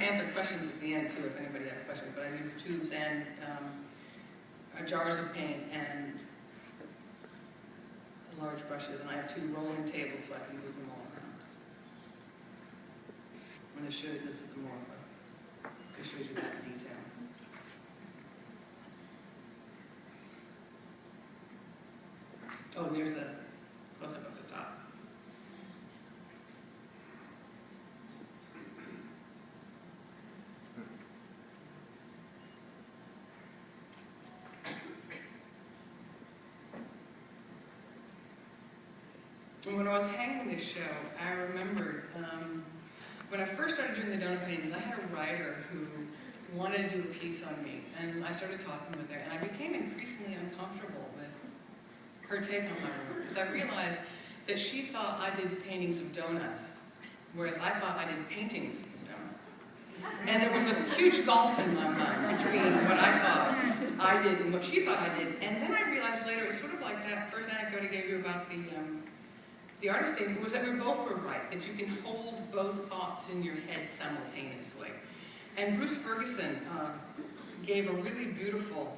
answer questions at the end too if anybody has questions, but I use tubes and jars of paint and large brushes, and I have 2 rolling tables so I can move them all around. I'm going to show you this is more of a, it shows you that detail. Oh, there's a close-up of the top. And when I was hanging this show, I remembered when I first started doing the donut paintings, I had a writer who wanted to do a piece on me, and I started talking with her, and I became increasingly uncomfortable with her take on my work, because I realized that she thought I did paintings of donuts, whereas I thought I did paintings of donuts. And there was a huge gulf in my mind between what I thought I did and what she thought I did. And then I realized later, it was sort of like that first anecdote I gave you about the artist statement, was that we both were right, that you can hold both thoughts in your head simultaneously. And Bruce Ferguson gave a really beautiful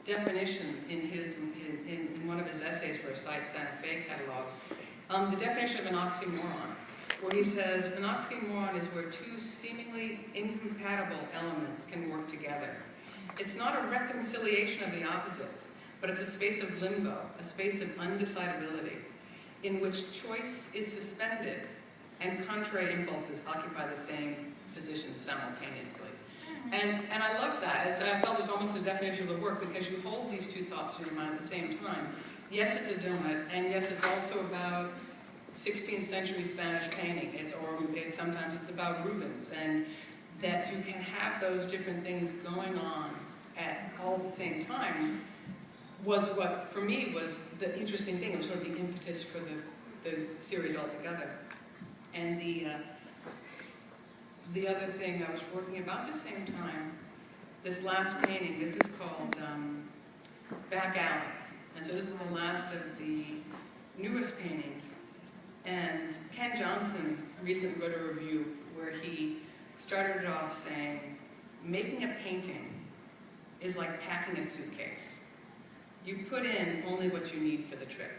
definition in one of his essays for a Site Santa Fe catalog, the definition of an oxymoron, where he says, an oxymoron is where 2 seemingly incompatible elements can work together. It's not a reconciliation of the opposites, but it's a space of limbo, a space of undecidability, in which choice is suspended and contrary impulses occupy the same position simultaneously. And I love that. I felt it was almost the definition of the work, because you hold these 2 thoughts in your mind at the same time. Yes, it's a donut, and yes, it's also about 16th century Spanish painting. Sometimes it's about Rubens, and that you can have those different things going on at all at the same time was what, for me, was the interesting thing. It was sort of the impetus for the series altogether. And the other thing I was working about the same time, this last painting, this is called Back Alley. And so this is the last of the newest paintings. And Ken Johnson recently wrote a review where he started it off saying, making a painting is like packing a suitcase. You put in only what you need for the trip.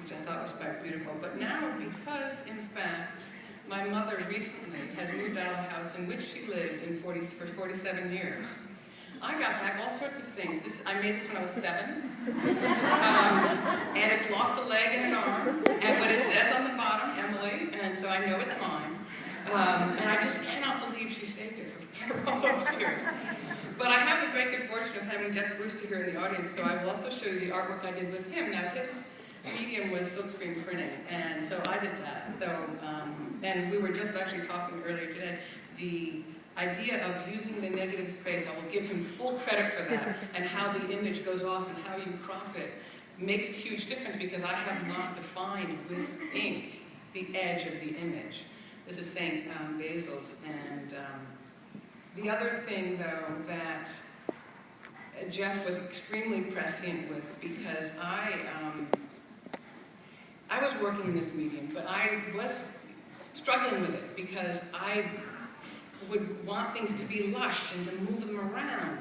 Which I thought was quite beautiful. But now, because in fact, my mother recently has moved out of the house in which she lived for 47 years, I got back all sorts of things. I made this when I was 7. And it's lost a leg and an arm. But it says on the bottom, Emily, and so I know it's mine. And I just cannot believe she saved it for all those years. But I have the great good fortune of having Jeff Brewster here in the audience, so I will also show you the artwork I did with him. Now, his medium was silkscreen printing, and so I did that. So, and we were just actually talking earlier today, the idea of using the negative space, I will give him full credit for that, and how the image goes off and how you crop it makes a huge difference, because I have not defined with ink the edge of the image. This is St. Basil's, and the other thing, though, that Jeff was extremely prescient with, because I was working in this medium, but I was struggling with it, because I would want things to be lush and to move them around.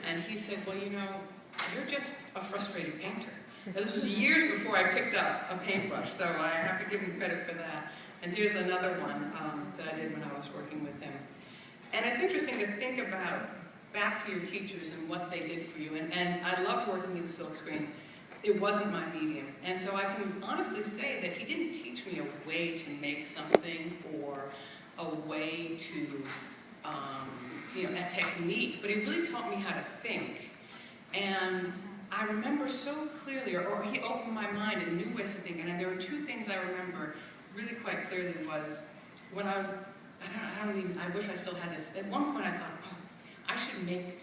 And he said, well, you know, you're just a frustrated painter. Now, this was years before I picked up a paintbrush, so I have to give him credit for that. And here's another one that I did when I was working with him. And it's interesting to think about back to your teachers and what they did for you. And I loved working in silkscreen. It wasn't my medium. And so I can honestly say that he didn't teach me a way to make something or a way to, a technique, but he really taught me how to think. And I remember so clearly, or he opened my mind in new ways of thinking. And there were 2 things I remember really quite clearly was when I wish I still had this. At one point I thought, oh, I should make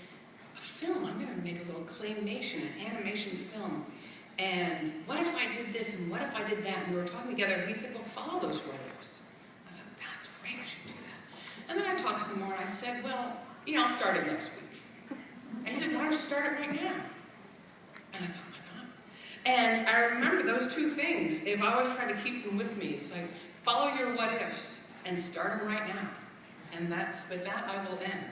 a film. I'm going to make a little claymation, an animation film. And what if I did this and what if I did that? And we were talking together, and he said, well, follow those what-ifs. I thought, that's great, I should do that. And then I talked some more, and I said, well, I'll start it next week. And he said, why don't you start it right now? And I thought, my God. And I remember those 2 things. If I was trying to keep them with me, it's like, follow your what-ifs. and start them right now. And with that I will end.